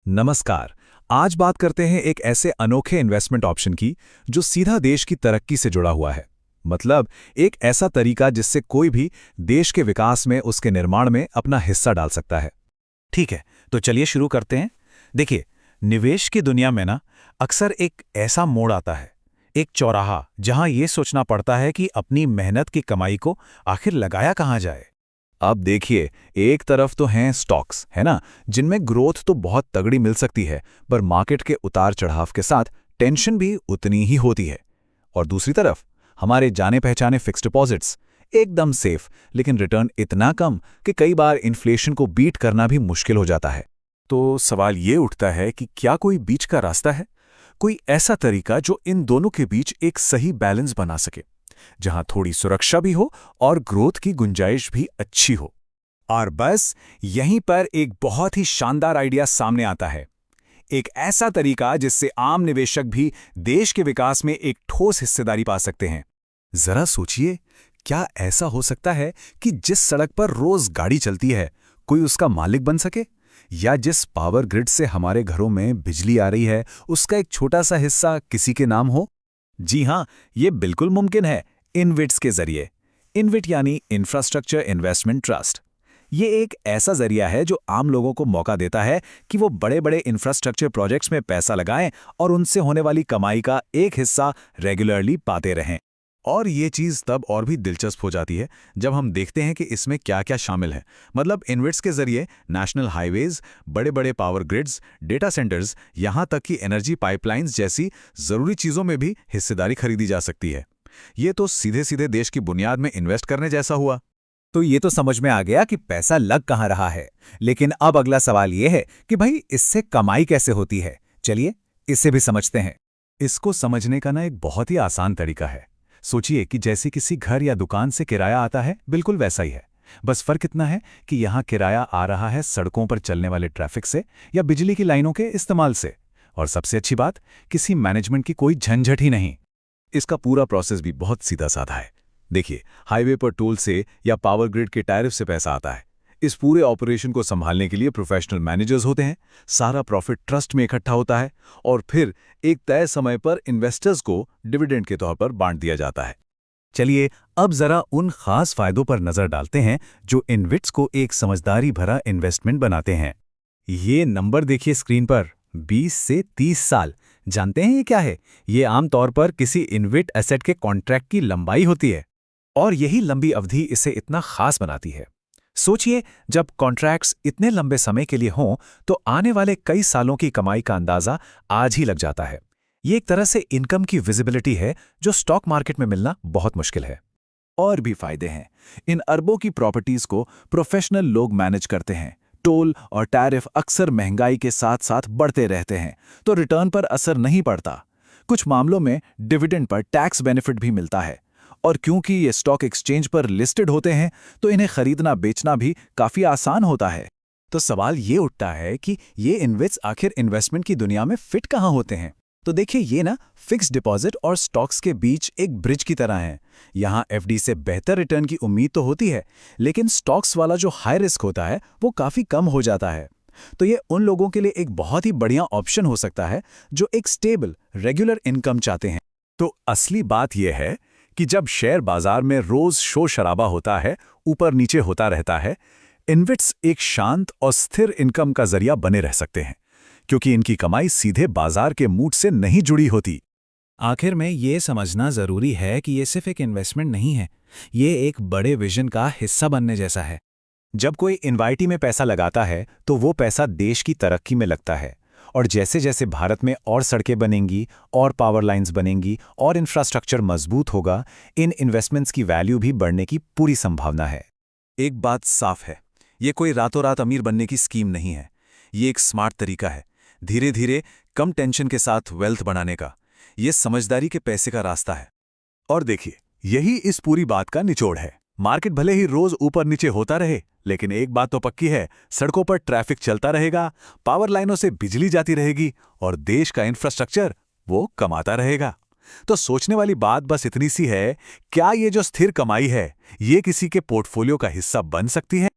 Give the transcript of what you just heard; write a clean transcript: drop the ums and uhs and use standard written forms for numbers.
नमस्कार। आज बात करते हैं एक ऐसे अनोखे इन्वेस्टमेंट ऑप्शन की जो सीधा देश की तरक्की से जुड़ा हुआ है। मतलब एक ऐसा तरीका जिससे कोई भी देश के विकास में, उसके निर्माण में अपना हिस्सा डाल सकता है। ठीक है, तो चलिए शुरू करते हैं। देखिए, निवेश की दुनिया में ना अक्सर एक ऐसा मोड़ आता है, एक चौराहा, जहां ये सोचना पड़ता है कि अपनी मेहनत की कमाई को आखिर लगाया कहाँ जाए। अब देखिए, एक तरफ तो हैं स्टॉक्स, है ना, जिनमें ग्रोथ तो बहुत तगड़ी मिल सकती है, पर मार्केट के उतार चढ़ाव के साथ टेंशन भी उतनी ही होती है। और दूसरी तरफ हमारे जाने पहचाने फिक्स्ड डिपॉजिट्स, एकदम सेफ, लेकिन रिटर्न इतना कम कि कई बार इन्फ्लेशन को बीट करना भी मुश्किल हो जाता है। तो सवाल ये उठता है कि क्या कोई बीच का रास्ता है, कोई ऐसा तरीका जो इन दोनों के बीच एक सही बैलेंस बना सके, जहां थोड़ी सुरक्षा भी हो और ग्रोथ की गुंजाइश भी अच्छी हो। और बस यहीं पर एक बहुत ही शानदार आइडिया सामने आता है, एक ऐसा तरीका जिससे आम निवेशक भी देश के विकास में एक ठोस हिस्सेदारी पा सकते हैं। जरा सोचिए, क्या ऐसा हो सकता है कि जिस सड़क पर रोज गाड़ी चलती है, कोई उसका मालिक बन सके? या जिस पावर ग्रिड से हमारे घरों में बिजली आ रही है, उसका एक छोटा सा हिस्सा किसी के नाम हो? जी हां, ये बिल्कुल मुमकिन है, इनविट्स के जरिए। इनविट यानी इंफ्रास्ट्रक्चर इन्वेस्टमेंट ट्रस्ट। ये एक ऐसा जरिया है जो आम लोगों को मौका देता है कि वो बड़े-बड़े इंफ्रास्ट्रक्चर प्रोजेक्ट्स में पैसा लगाएं और उनसे होने वाली कमाई का एक हिस्सा रेगुलरली पाते रहें। और ये चीज़ तब और भी दिलचस्प हो जाती है जब हम देखते हैं कि इसमें क्या-क्या शामिल है। मतलब इन्वेट्स के जरिए नेशनल हाईवेज, बड़े-बड़े पावर ग्रिड्स, डेटा सेंटर्स, यहाँ तक कि एनर्जी पाइपलाइंस जैसी ज़रूरी चीज़ों में भी हिस्सेदारी खरीदी जा सकती है। ये तो सीधे-सीधे देश की बुनियाद में इन्वेस्ट करने जैसा हुआ। तो ये तो समझ में आ गया कि पैसा लग कहाँ रहा है। लेकिन अब अगला सवाल ये है कि भाई इससे कमाई कैसे होती है? चलिए इसे भी समझते हैं। इसको समझने का ना एक बहुत ही आसान तरीका है। सोचिए कि जैसे किसी घर या दुकान से किराया आता है, बिल्कुल वैसा ही है। बस फर्क इतना है कि यहाँ किराया आ रहा है सड़कों पर चलने वाले ट्रैफिक से या बिजली की लाइनों के इस्तेमाल से। और सबसे अच्छी बात, किसी मैनेजमेंट की कोई झंझट ही नहीं। इसका पूरा प्रोसेस भी बहुत सीधा साधा है। देखिए, हाईवे पर टोल से या पावर ग्रिड के टैरिफ से पैसा आता है। इस पूरे ऑपरेशन को संभालने के लिए प्रोफेशनल मैनेजर्स होते हैं। सारा प्रॉफिट ट्रस्ट में इकट्ठा होता है और फिर एक तय समय पर इन्वेस्टर्स को डिविडेंड के तौर पर बांट दिया जाता है। चलिए अब जरा उन खास फायदों पर नजर डालते हैं जो इनविट्स को एक समझदारी भरा इन्वेस्टमेंट बनाते हैं। ये नंबर देखिए स्क्रीन पर, 20 से 30 साल। जानते हैं ये क्या है? ये आमतौर पर किसी इनविट एसेट के कॉन्ट्रैक्ट की लंबाई होती है और यही लंबी अवधि इसे इतना खास बनाती है। सोचिए, जब कॉन्ट्रैक्ट्स इतने लंबे समय के लिए हों तो आने वाले कई सालों की कमाई का अंदाजा आज ही लग जाता है। ये एक तरह से इनकम की विजिबिलिटी है जो स्टॉक मार्केट में मिलना बहुत मुश्किल है। और भी फायदे हैं। इन अरबों की प्रॉपर्टीज को प्रोफेशनल लोग मैनेज करते हैं। टोल और टैरिफ अक्सर महंगाई के साथ साथ बढ़ते रहते हैं, तो रिटर्न पर असर नहीं पड़ता। कुछ मामलों में डिविडेंड पर टैक्स बेनिफिट भी मिलता है। और क्योंकि ये स्टॉक एक्सचेंज पर लिस्टेड होते हैं, तो इन्हें खरीदना बेचना भी काफी आसान होता है। तो सवाल ये उठता है कि ये इन्वेट्स आखिर इन्वेस्टमेंट की दुनिया में फिट कहाँ होते हैं? तो देखिए, ये ना फिक्स्ड डिपॉजिट और स्टॉक्स के बीच एक ब्रिज की तरह है। यहाँ एफडी से बेहतर रिटर्न की उम्मीद तो होती है, लेकिन स्टॉक्स वाला जो हाई रिस्क होता है वो काफी कम हो जाता है। तो ये उन लोगों के लिए एक बहुत ही बढ़िया ऑप्शन हो सकता है जो एक स्टेबल रेगुलर इनकम चाहते हैं। तो असली बात यह है कि जब शेयर बाजार में रोज शोर शराबा होता है, ऊपर नीचे होता रहता है, इन्वेट्स एक शांत और स्थिर इनकम का जरिया बने रह सकते हैं, क्योंकि इनकी कमाई सीधे बाजार के मूड से नहीं जुड़ी होती। आखिर में ये समझना जरूरी है कि ये सिर्फ एक इन्वेस्टमेंट नहीं है, ये एक बड़े विजन का हिस्सा बनने जैसा है। जब कोई इन्वाइटी में पैसा लगाता है तो वो पैसा देश की तरक्की में लगता है। और जैसे जैसे भारत में और सड़कें बनेंगी और पावर लाइंस बनेंगी और इंफ्रास्ट्रक्चर मजबूत होगा, इन इन्वेस्टमेंट्स की वैल्यू भी बढ़ने की पूरी संभावना है। एक बात साफ है, ये कोई रातों रात अमीर बनने की स्कीम नहीं है। ये एक स्मार्ट तरीका है, धीरे धीरे कम टेंशन के साथ वेल्थ बनाने का। ये समझदारी के पैसे का रास्ता है। और देखिए, यही इस पूरी बात का निचोड़ है। मार्केट भले ही रोज ऊपर नीचे होता रहे, लेकिन एक बात तो पक्की है, सड़कों पर ट्रैफिक चलता रहेगा, पावर लाइनों से बिजली जाती रहेगी और देश का इंफ्रास्ट्रक्चर वो कमाता रहेगा। तो सोचने वाली बात बस इतनी सी है, क्या ये जो स्थिर कमाई है, ये किसी के पोर्टफोलियो का हिस्सा बन सकती है?